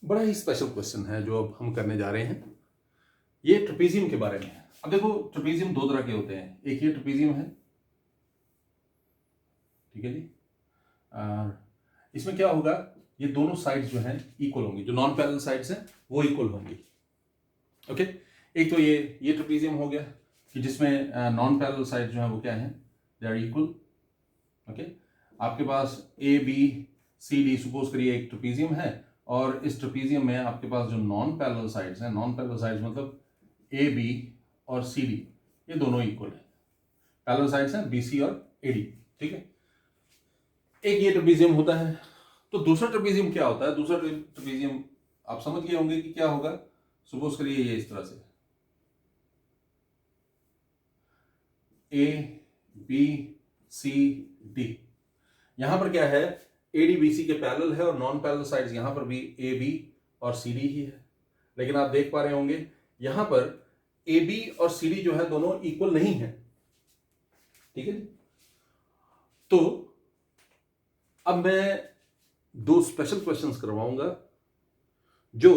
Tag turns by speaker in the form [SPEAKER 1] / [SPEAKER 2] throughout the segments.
[SPEAKER 1] बड़ा ही special question है जो अब हम करने जा रहे हैं। ये ट्रेपेजियम के बारे में है। अब देखो, ट्रेपेजियम दो तरह के होते हैं। एक ये ट्रेपेजियम है, ठीक है जी। और इसमें क्या होगा, ये दोनों साइड्स जो हैं इक्वल होंगी, जो नॉन पैरेलल साइड्स हैं वो इक्वल होंगी। ओके, एक तो ये ट्रेपेजियम हो गया कि जिसमें नॉन पैरेलल साइड जो है वो क्या है, दे आर इक्वल। ओके, आपके पास A B C D, suppose करिए एक ट्रेपेजियम है, और इस ट्रेपेजियम में आपके पास जो नॉन पैरेलल साइड्स हैं, नॉन पैरेलल साइड्स मतलब ए बी और सी डी, ये दोनों इक्वल है। पैरेलल साइड्स हैं बी सी और ए डी, ठीक है। एक ये ट्रेपेजियम होता है। तो दूसरा ट्रेपेजियम क्या होता है? दूसरा ट्रेपेजियम आप समझ गए होंगे कि क्या होगा। सपोज करिए ये इस तरह से ए बी सी डी, यहां पर क्या है, ए डी बी सी के पैरेलल है और नॉन पैरेलल साइड्स यहां पर भी ए बी और सी डी ही है। लेकिन आप देख पा रहे होंगे यहां पर ए बी और सी डी जो है दोनों इक्वल नहीं है, ठीक है। तो अब मैं दो स्पेशल क्वेश्चंस करवाऊंगा जो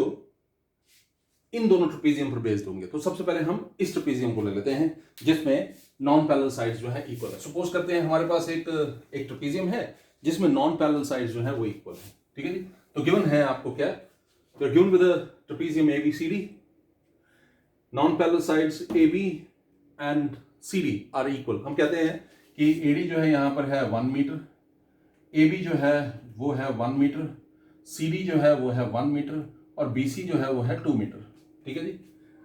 [SPEAKER 1] इन दोनों ट्रेपेजियम पर बेस्ड होंगे। तो सबसे पहले हम इस ट्रेपेजियम को ले लेते हैं जिसमें नॉन पैरेलल साइड्स जो है इक्वल है। सपोज करते हैं हमारे पास एक ट्रेपेजियम है जिसमें नॉन पैरेलल साइड्स जो है वो इक्वल है, ठीक है जी। तो गिवन है आपको क्या, तो given with trapezium A B C D, non parallel sides A B and C D are equal. हम कहते हैं कि ए डी जो है यहां पर है 1 मीटर, ए बी जो है वो है 1 मीटर, सी डी जो है वो है 1 मीटर और बी सी जो है वो है 2 मीटर, ठीक है जी।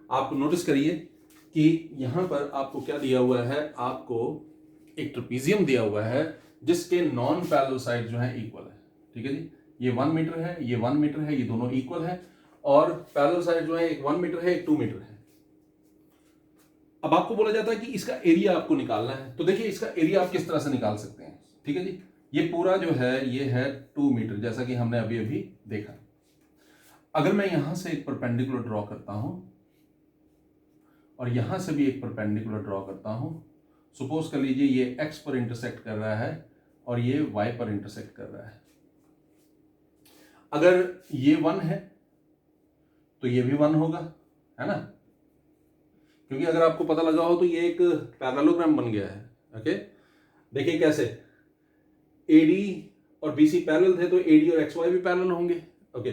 [SPEAKER 1] आप नोटिस करिए कि यहां पर आपको क्या दिया हुआ है, आपको एक ट्रेपेजियम दिया हुआ है जिसके नॉन पैरेलल साइड जो है इक्वल है, ठीक है जी। ये 1 मीटर है, ये 1 मीटर है, ये दोनों इक्वल है, और पैरेलल साइड जो है एक 1 मीटर है, एक 2 मीटर है। अब आपको बोला जाता है कि इसका एरिया आपको निकालना है। तो देखिए इसका एरिया आप किस तरह से निकाल सकते हैं, ठीक है जी। ये पूरा जो है ये है 2 मीटर, जैसा कि हमने अभी अभी देखा। अगर मैं यहां से एक परपेंडिकुलर ड्रॉ करता हूं और यहां से भी एक परपेंडिकुलर ड्रॉ करता हूं, सपोज कर लीजिए ये x पर इंटरसेक्ट कर रहा है और ये y पर इंटरसेक्ट कर रहा है। अगर ये 1 है तो ये भी 1 होगा, है ना, क्योंकि अगर आपको पता लगा हो तो ये एक पैरेललोग्राम बन गया है। ओके, देखिए कैसे AD और BC पैरेलल थे तो AD और XY भी पैरेलल होंगे। ओके,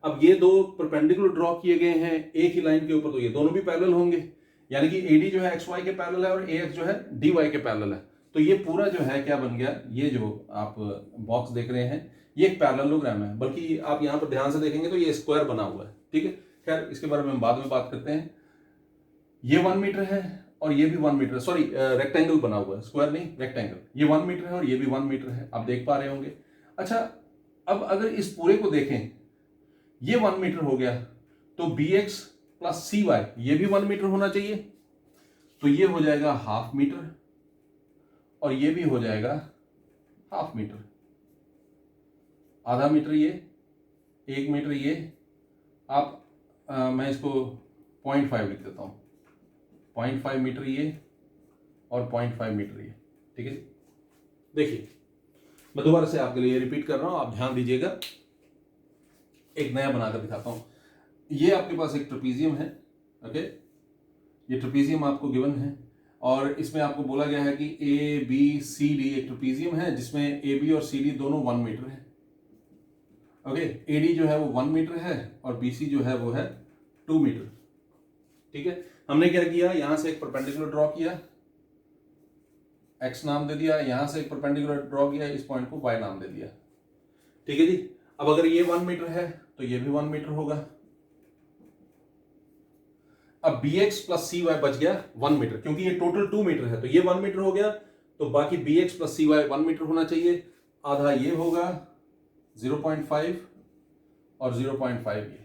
[SPEAKER 1] अब ये दो परपेंडिकुलर ड्रॉ किए गए हैं एक ही लाइन के ऊपर, तो ये दोनों भी पैरेलल होंगे, यानी कि AD जो है XY के पैरेलल है और AX जो है DY के पैरेलल है। तो ये पूरा जो है क्या बन गया, ये जो आप बॉक्स देख रहे हैं ये एक पैरेललोग्राम है, बल्कि आप यहां पर ध्यान से देखेंगे तो ये स्क्वायर बना हुआ है, ठीक है। खैर इसके बारे में हम बाद में बात करते हैं। ये 1 मीटर है और ये भी 1 मीटर, सॉरी रेक्टेंगल बना हुआ है, स्क्वायर नहीं रेक्टेंगल। ये 1 मीटर है और ये भी 1 मीटर है, आप देख पा रहे होंगे। अच्छा, अब अगर इस पूरे को देखें, ये 1 मीटर हो गया तो bx प्लस cy ये भी 1 मीटर होना चाहिए, तो ये हो जाएगा हाफ मीटर और ये भी हो जाएगा हाफ मीटर। आधा मीटर ये, 1 मीटर ये, आप मैं इसको 0.5 लिख देता हूं, 0.5 मीटर ये और 0.5 मीटर ये, ठीक है। देखिए मैं दोबारा से आपके लिए रिपीट कर रहा हूं, आप ध्यान दीजिएगा, एक नया बनाकर दिखाता हूं। ये आपके पास एक ट्रेपेजियम है, ओके, ये ट्रेपेजियम आपको गिवन है और इसमें आपको बोला गया है कि ए बी सी डी एक ट्रेपेजियम है जिसमें ए बी और सी डी दोनों 1 मीटर है। ओके, ए डी जो है वो 1 मीटर है और बी सी जो है वो है 2 मीटर, ठीक है। हमने क्या किया, यहां से एक परपेंडिकुलर ड्रॉ किया, x नाम दे दिया, यहां से एक परपेंडिकुलर ड्रॉ किया, इस पॉइंट को y नाम दे दिया, ठीक है जी। अब अगर ये 1 मीटर है तो ये भी 1 मीटर होगा। अब bx प्लस cy बच गया 1 मीटर, क्योंकि ये टोटल 2 मीटर है तो ये 1 मीटर हो गया, तो बाकी bx प्लस cy 1 मीटर होना चाहिए। आधा ये होगा 0.5 और 0.5 ये,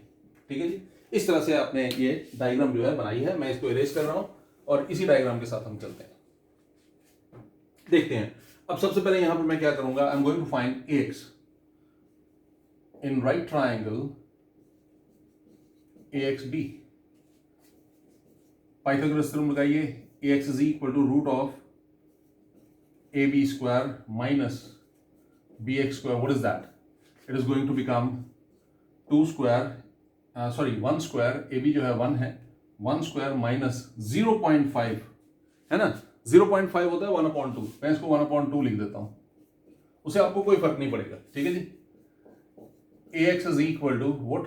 [SPEAKER 1] ठीक है जी। इस तरह से आपने ये डायग्राम जो है बनाई है। मैं इसको इरेज कर रहा हूं और इसी डायग्राम के साथ हम चलते हैं, देखते हैं। अब सबसे पहले यहां पर मैं क्या करूंगा, I am going to find ax in right triangle AXB। Pythagoras theorem लगाइए, AX is equal to root of AB square minus BX square. What is that? It is going to become 2 square sorry 1 square A B जो है 1 है, 1 square minus 0.5 है ना, 0.5 होता है 1/2, मैं इसको 1/2 लिख देता हूं, उसे आपको कोई फर्क नहीं पड़ेगा, ठीक है जी। ax is equal to what,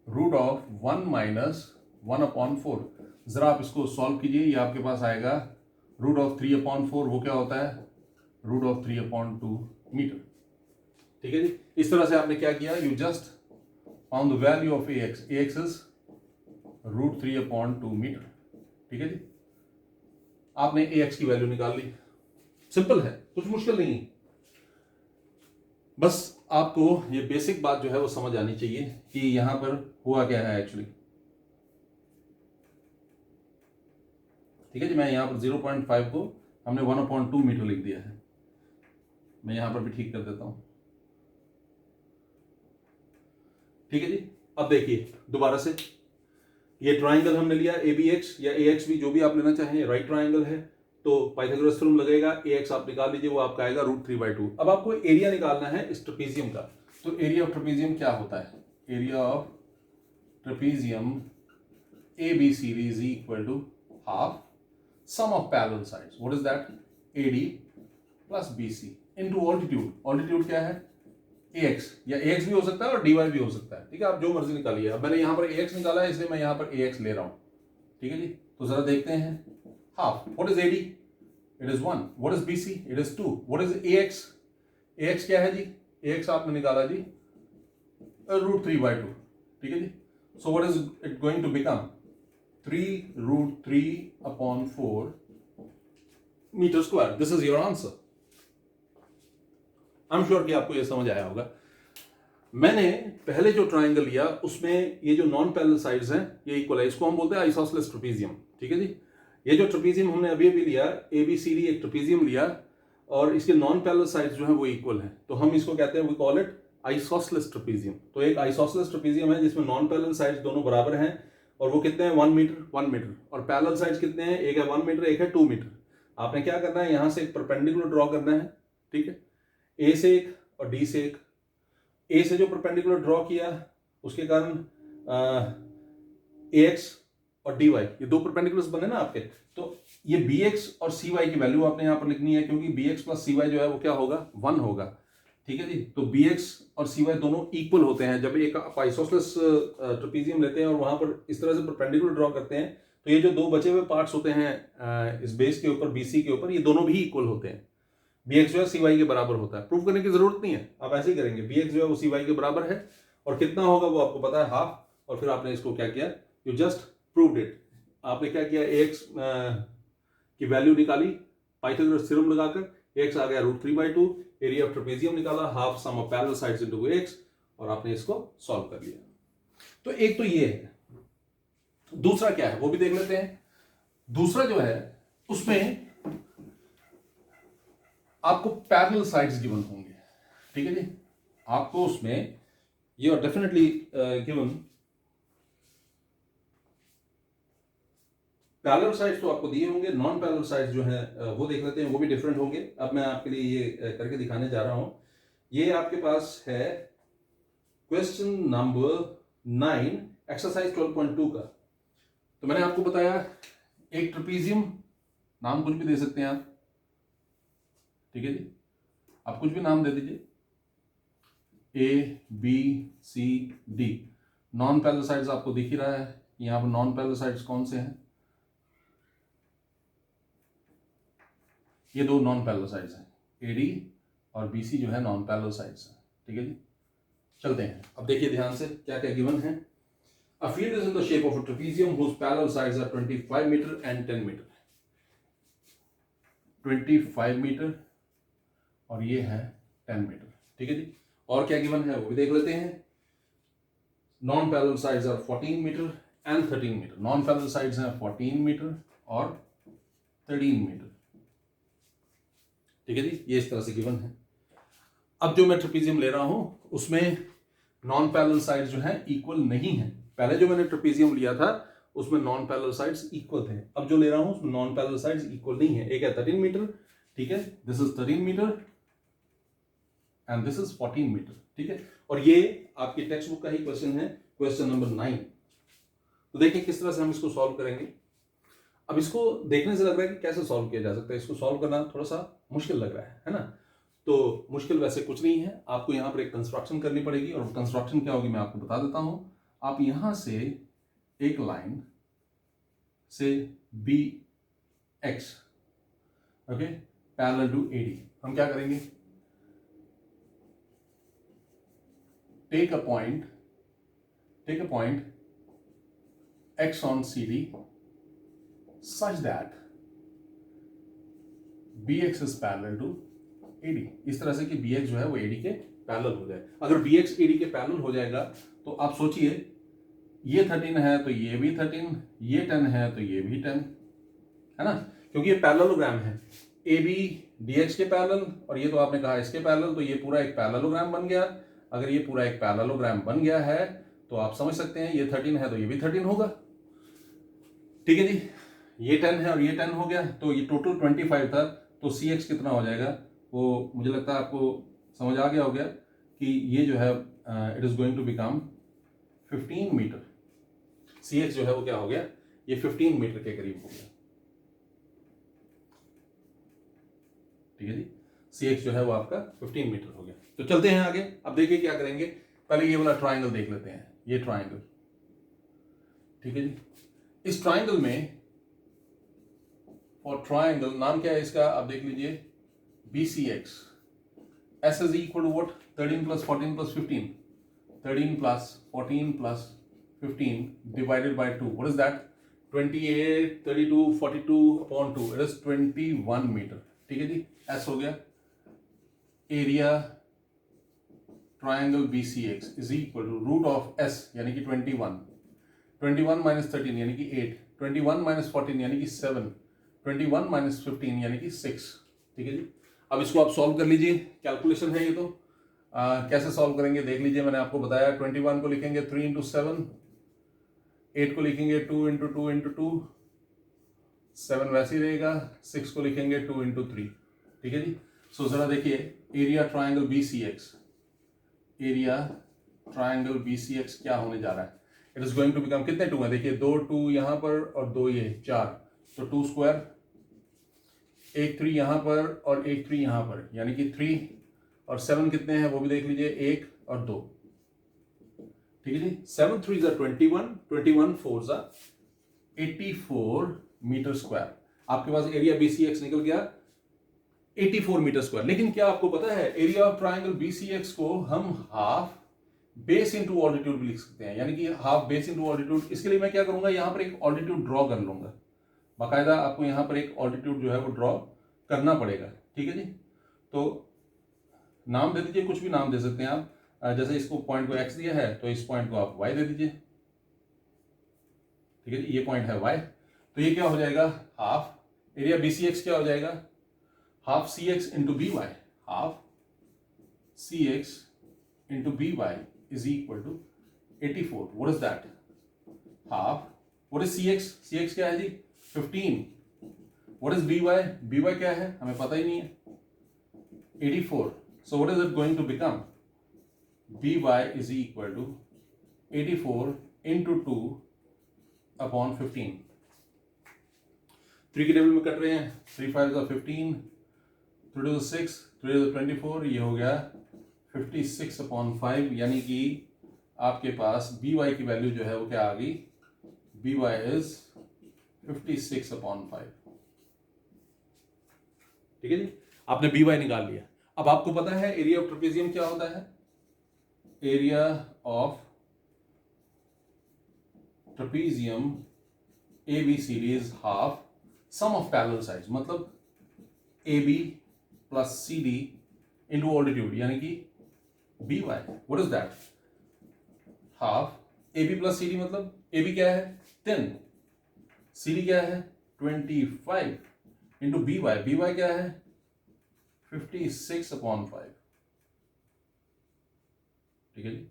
[SPEAKER 1] root of 1 minus 1/4। जरा आप इसको सॉल्व कीजिए, ये आपके पास आएगा रूट ऑफ 3/4, वो क्या होता है, रूट ऑफ 3/2 मीटर, ठीक है जी। इस तरह से आपने क्या किया, you just found the value of ax is root 3/2 metre, ठीक है जी। आपने ax की वैल्यू निकाल ली, सिंपल है, कुछ मुश्किल नहीं, बस आपको ये बेसिक बात जो है वो समझ आनी चाहिए कि यहां पर हुआ क्या है एक्चुअली, ठीक है जी। मैं यहां पर 0.5 को हमने 1/2 मीटर लिख दिया है, मैं यहां पर भी ठीक कर देता हूं, ठीक है जी। अब देखिए दोबारा से, ये ट्राइंगल हमने लिया ए बी एक्स या ए एक्स बी, जो भी आप लेना चाहें, राइट ट्राइंगल है, तो पाइथागोरस थ्योरम लगेगा, ए एक्स आप निकाल लीजिए, वो आपका आएगा रूट 3/2। अब आपको एरिया निकालना है इस ट्रेपीजियम का, तो एरिया ऑफ ट्रेपीजियम क्या होता है, area of trapezium A B C D is equal to half sum of parallel sides, what is that, A D plus B C into altitude, altitude क्या है ax, या ax भी हो सकता है और dy भी हो सकता है, ठीक है, आप जो मर्जी निकालिए। अब मैंने यहां पर ax निकाला है, इसलिए मैं यहां पर ax ले रहा हूं, ठीक है जी। तो जरा देखते हैं, half, what is ad, it is 1, what is bc, it is 2, what is ax, ax क्या है जी, ax आपने निकाला जी रूट 3/2, ठीक है जी। So what is it going to become, 3 root 3/4 metre square, this is your answer. I am sure कि आपको यह समझ आया होगा। मैंने पहले जो ट्राइंगल लिया उसमें ये जो नॉन पैरेलल साइड्स हैं ये इक्वल है, इसको हम बोलते हैं आइसोसेलेस ट्रेपीजियम, ठीक है जी। ये जो ट्रेपीजियम हमने अभी लिया, ए बी सी डी एक ट्रेपीजियम लिया, और इसके नॉन पैरेलल साइड्स जो है वो इक्वल है, तो हम इसको कहते हैं, we call it isosceles trapezium. तो एक आइसोसेलेस ट्रेपीजियम है जिसमें नॉन पैरेलल साइड्स दोनों बराबर हैं, और वो कितने हैं, 1 मीटर 1 मीटर, और पैरेलल साइड्स कितने हैं, एक है 1 मीटर, एक है 2 मीटर। आपने क्या करना है, यहां से एक परपेंडिकुलर ड्रॉ करना है, ठीक है, ए से एक और डी से एक। ए से जो परपेंडिकुलर ड्रॉ किया उसके कारण ए एक्स और डी वाई, ये दो परपेंडिकुलर्स बने ना आपके, तो ये बी एक्स और सी वाई की वैल्यू आपने यहां पर लिखनी है, क्योंकि बी एक्स प्लस सी वाई जो है वो क्या होगा, 1 होगा, ठीक है जी। तो बी एक्स और सी वाई दोनों इक्वल होते हैं। जब एक आप आइसोसेलेस ट्रेपीजियम लेते हैं और वहां पर इस तरह से परपेंडिकुलर ड्रॉ करते हैं, तो ये जो दो बचे हुए पार्ट्स होते हैं इस बेस के ऊपर, बीसी के ऊपर, ये दोनों भी इक्वल होते हैं। बी एक्स जो है सी वाई के बराबर होता है, प्रूव करने की जरूरत नहीं है, आप ऐसे ही करेंगे, बी एक्स जो है वो सी वाई के बराबर है, और कितना होगा वो आपको पता है, हाफ, और फिर आपने इसको क्या किया, यू जस्ट प्रूव्ड इट। आपने क्या किया, ए एक्स की वैल्यू निकाली पाइथागोरस थ्योरम लगाकर, एक्स आ गया रूट 3/2, एरिया ऑफ ट्रेपीजियम निकाला, half sum of parallel sides into x, और आपने इसको सॉल्व कर लिया। तो एक तो ये है, दूसरा क्या है वो भी देख लेते हैं। दूसरा जो है उसमें आपको पैरेलल साइड्स गिवन होंगे, ठीक है जी। आपको उसमें ये और डेफिनेटली गिवन पैरेलल साइड्स तो आपको दिए होंगे, नॉन पैरेलल साइड्स जो है वो देख लेते हैं, वो भी डिफरेंट होंगे। अब मैं आपके लिए ये करके दिखाने जा रहा हूं। ये आपके पास है क्वेश्चन नंबर 9 एक्सरसाइज 12.2 का। तो मैंने आपको बताया एक ट्रेपीजियम, नाम कुछ भी दे सकते हैं आप, ठीक है जी, आप कुछ भी नाम दे दीजिए, A B C D, non parallel sides आपको दिख ही रहा है, यहां पर नॉन पैरेलल साइड्स कौन से हैं, ये दो नॉन पैरेलल साइड्स हैं, ए डी और बी सी जो है नॉन पैरेलल साइड्स हैं, ठीक है जी। चलते हैं, अब देखिए ध्यान से क्या क्या गिवन है। A field is in the shape of a trapezium whose parallel sides are 25 meter and 10 meter, 25 metre और ये है 10 मीटर, ठीक है जी। और क्या गिवन है वो भी देख लेते हैं। Non parallel sides are 14 metre and 13 metre, non parallel sides हैं 14 मीटर और 13 मीटर, ठीक है जी, ये इस तरह से गिवन है। अब जो मैं ट्रेपीजियम ले रहा हूं उसमें नॉन पैरेलल साइड्स जो है इक्वल नहीं है। पहले जो मैंने ट्रेपीजियम लिया था उसमें नॉन पैरेलल साइड्स इक्वल थे, अब जो ले रहा हूं उसमें नॉन पैरेलल साइड्स इक्वल नहीं है। एक है 13 मीटर, ठीक है, this is 13 metre and this is 14 metre, ठीक है। और ये आपकी टेक्स्ट बुक का ही क्वेश्चन है, क्वेश्चन नंबर 9। तो देखिए किस तरह से हम इसको सॉल्व करेंगे। अब इसको देखने से लग रहा है कि कैसे सॉल्व किया जा सकता है, इसको सॉल्व करना थोड़ा सा मुश्किल लग रहा है ना। तो मुश्किल वैसे कुछ नहीं है, आपको यहाँ पर एक कंस्ट्रक्शन करनी पड़ेगी, और कंस्ट्रक्शन क्या होगी मैं आपको बता देता हूँ। आप यहाँ से एक लाइन से B X, okay, parallel to AD, हम क्या करेंगे, take a point x on CD such that bx is parallel to AD, इस तरह से कि bx जो है वो AD के पैरेलल हो जाए। अगर bx AD के पैरेलल हो जाएगा तो आप सोचिए, ये 13 है तो ये भी 13, ये 10 है तो ये भी 10, है ना, क्योंकि ये पैरेललोग्राम है, AB dx के पैरेलल, और ये तो आपने कहा इसके पैरेलल, तो ये पूरा एक पैरेललोग्राम बन गया। अगर ये पूरा एक पैरेललोग्राम बन गया है तो आप समझ सकते हैं ये 13 है तो ये भी 13 होगा। ठीक है जी, ये 10 है और ये 10 हो गया, तो ये टोटल 25 था, तो CX कितना हो जाएगा, वो मुझे लगता है आपको समझ आ गया हो गया कि ये जो है it is going to become 15 metre. CX जो है वो क्या हो गया, ये 15 मीटर के करीब हो गया। ठीक है जी, CX जो है वो आपका 15 मीटर हो गया। तो चलते हैं आगे। अब देखिए क्या करेंगे, पहले ये वाला ट्राइंगल देख लेते हैं, ये ट्राइंगल। ठीक है जी, इस ट्राइंगल में, और ट्राइंगल नाम क्या है इसका, आप देख लीजिए, BCX, S is equal to what, 13 plus 14 plus 15, 13 plus 14 plus 15 divided by 2, what is that, 28, 32, 42 upon 2, it is 21 metre. ठीक है जी, S हो गया, area triangle BCX is equal to root of S यानी कि 21, 21 minus 13 यानी कि 8, 21 minus 14 यानी कि 7, 21 minus 15 यानी कि 6। ठीक है जी, अब इसको आप सॉल्व कर लीजिए, कैलकुलेशन है ये तो। कैसे सॉल्व करेंगे देख लीजिए, मैंने आपको बताया 21 को लिखेंगे 3 into 7, 8 को लिखेंगे 2 into 2 into 2, 7 वैसे ही रहेगा, 6 को लिखेंगे 2 into 3। ठीक है जी, सो जरा देखिए, एरिया ट्राइंगल BCX क्या होने जा रहा है, it is going to become, कितने 2 है देखिए, 2 2 यहां पर और 2 ये 4, तो 2 स्क्वायर, एक 3 यहां पर और एक 3 यहां पर, यानी कि 3, और 7 कितने हैं वो भी देख लीजिए, 1 और 2। ठीक है जी, 7 3 21, 21 4 84 मीटर स्क्वायर। आपके पास एरिया BCX निकल गया 84 मीटर स्क्वायर। लेकिन क्या आपको पता है, एरिया ऑफ ट्राइंगल BCX को हम हाफ बेस इंटू ऑल्टीट्यूड भी लिख सकते हैं, यानी कि हाफ बेस इंटू ऑल्टीट्यूड। इसके लिए मैं क्या करूंगा, यहां पर एक ऑल्टीट्यूड ड्रॉ कर लूंगा, बाकायदा आपको यहां पर एक ऑल्टीट्यूड जो है वो ड्रॉ करना पड़ेगा। ठीक है जी, तो नाम दे दीजिए, कुछ भी नाम दे सकते हैं आप, जैसे इसको पॉइंट को x दिया है तो इस पॉइंट को आप y दे दीजिए। ठीक है जी, ये पॉइंट है y, तो ये क्या हो जाएगा, हाफ एरिया BCX क्या हो जाएगा, half CX into BY, half CX into BY is equal to 84. What is that? Half. What is CX? CX क्या है जी, 15. What is BY? BY क्या है, हमें पता ही नहीं है, 84. So what is it going to become? BY is equal to 84 into 2 upon 15. 3 के table में कट रहे हैं, 3 5 is 15, 3 is 6, 3 is 24, ये हो गया 56 upon 5, यानी कि आपके पास BY की वैल्यू जो है वो क्या आ गई, BY is 56 upon 5। ठीक है जी, आपने BY निकाल लिया। अब आपको पता है एरिया ऑफ ट्रेपेजियम क्या होता है, area of trapezium ABCD is half sum of parallel sides, मतलब AB plus CD into altitude, यानी कि BY। What is that, half AB plus CD, मतलब AB क्या है 10, CD क्या है 25 इंटू BY, BY क्या है 56 अपॉन 5। ठीक है जी,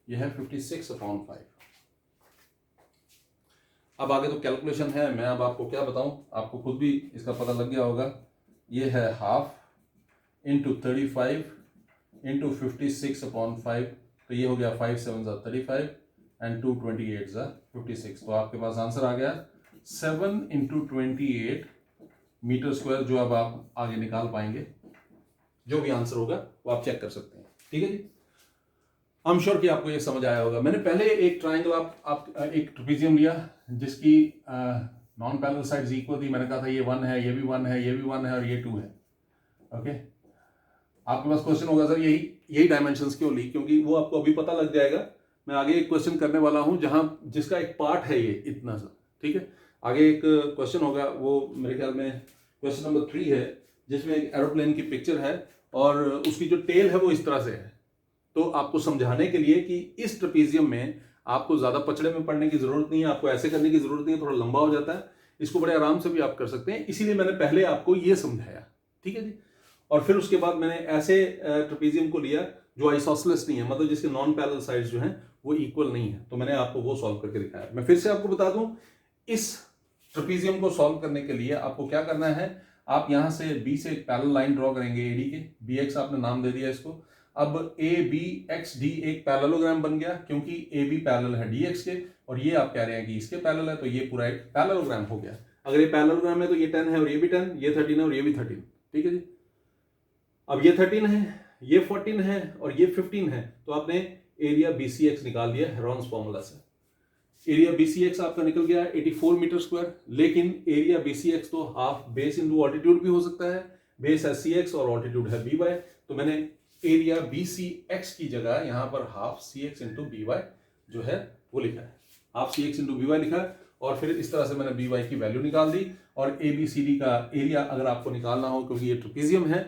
[SPEAKER 1] यह है 56 अपॉन 5। अब आगे तो कैलकुलेशन है, मैं अब आपको क्या बताऊं, आपको खुद भी इसका पता लग गया होगा। ये है हाफ इंटू 35 इंटू 56 अपॉन 5, तो ये हो गया 5 7 35 एंड 2 28 56। तो आपके पास आंसर आ गया 7 × 28 मीटर स्क्वायर, जो अब आप आगे निकाल पाएंगे। जो भी आंसर होगा वो आप चेक कर सकते हैं। ठीक है जी, आई एम श्योर कि आपको ये समझ आया होगा। मैंने पहले एक ट्राइंगल आप एक ट्रेपेजियम लिया जिसकी नॉन पैरेलल साइड्स इक्वल थी। मैंने कहा था ये 1 है, ये भी 1 है, ये भी 1 है और ये 2 है। ओके, आपके पास क्वेश्चन होगा सर यही डायमेंशंस क्यों ली, क्योंकि वो आपको अभी पता लग जाएगा। मैं आगे एक क्वेश्चन करने वाला हूं जहां जिसका एक पार्ट है ये इतना सा। ठीक है, आगे एक क्वेश्चन होगा, वो मेरे ख्याल में क्वेश्चन नंबर 3 है, जिसमें एक एरोप्लेन की पिक्चर है और उसकी जो टेल है वो इस तरह से है। तो आपको समझाने के लिए कि इस ट्रेपेजियम में आपको ज्यादा पचड़े में पड़ने की जरूरत नहीं है, आपको ऐसे करने की जरूरत नहीं है, थोड़ा लंबा हो जाता है, इसको बड़े आराम से भी आप कर सकते हैं। इसीलिए मैंने पहले आपको ये समझाया। ठीक है जी, और फिर उसके बाद मैंने ऐसे ट्रेपेजियम को लिया जो आइसोसेलेस नहीं है, मतलब जिसके नॉन पैरेलल साइड्स जो हैं वो इक्वल नहीं है, तो मैंने आपको वो सॉल्व करके दिखाया। मैं फिर से आपको बता दूं, इस ट्रेपेजियम को सॉल्व करने के लिए आपको क्या करना है, आप यहां से बी से एक पैरेलल लाइन ड्रॉ करेंगे एडी के, बी एक्स आपने नाम दे दिया इसको। अब ए बी एक्स डी एक पैरेललोग्राम बन गया, क्योंकि ए बी पैरेलल है डी एक्स के और ये आप कह रहे हैं कि इसके पैरेलल है, तो ये पूरा एक पैरेललोग्राम हो गया। अगर ये पैरेललोग्राम है तो ये 10 है और ये भी 10, ये 13 है और ये भी 13। ठीक है जी, अब ये 13 है, ये 14 है और ये 15 है, तो आपने एरिया BCX निकाल दिया हेरॉन्स फॉर्मूला से। एरिया BCX आपका निकल गया 84 मीटर स्क्वायर, लेकिन एरिया BCX तो हाफ बेस इंटू ऑल्टीट्यूड भी हो सकता है। बेस है CX और ऑल्टीट्यूड है BY, तो मैंने एरिया BCX की जगह यहां पर हाफ CX इंटू BY जो है वो लिखा है, हाफ CX इंटू BY लिखा है। और फिर इस तरह से मैंने BY की वैल्यू निकाल दी। और ABCD का एरिया अगर आपको निकालना हो, क्योंकि ये ट्रेपेजियम है,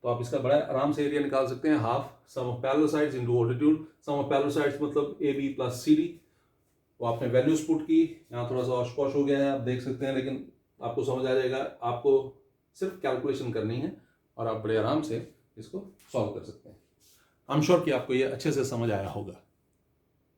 [SPEAKER 1] तो आप इसका बड़ा आराम से एरिया निकाल सकते हैं, half sum of parallel sides into altitude. Sum of parallel sides मतलब AB + CD। तो आपने वैल्यूज पुट की, यहाँ थोड़ा सा ऑशपॉश हो गया है आप देख सकते हैं, लेकिन आपको समझ आ जाएगा। आपको सिर्फ कैलकुलेशन करनी है और आप बड़े आराम से इसको सॉल्व कर सकते हैं। आई एम श्योर कि आपको ये अच्छे से समझ आया होगा।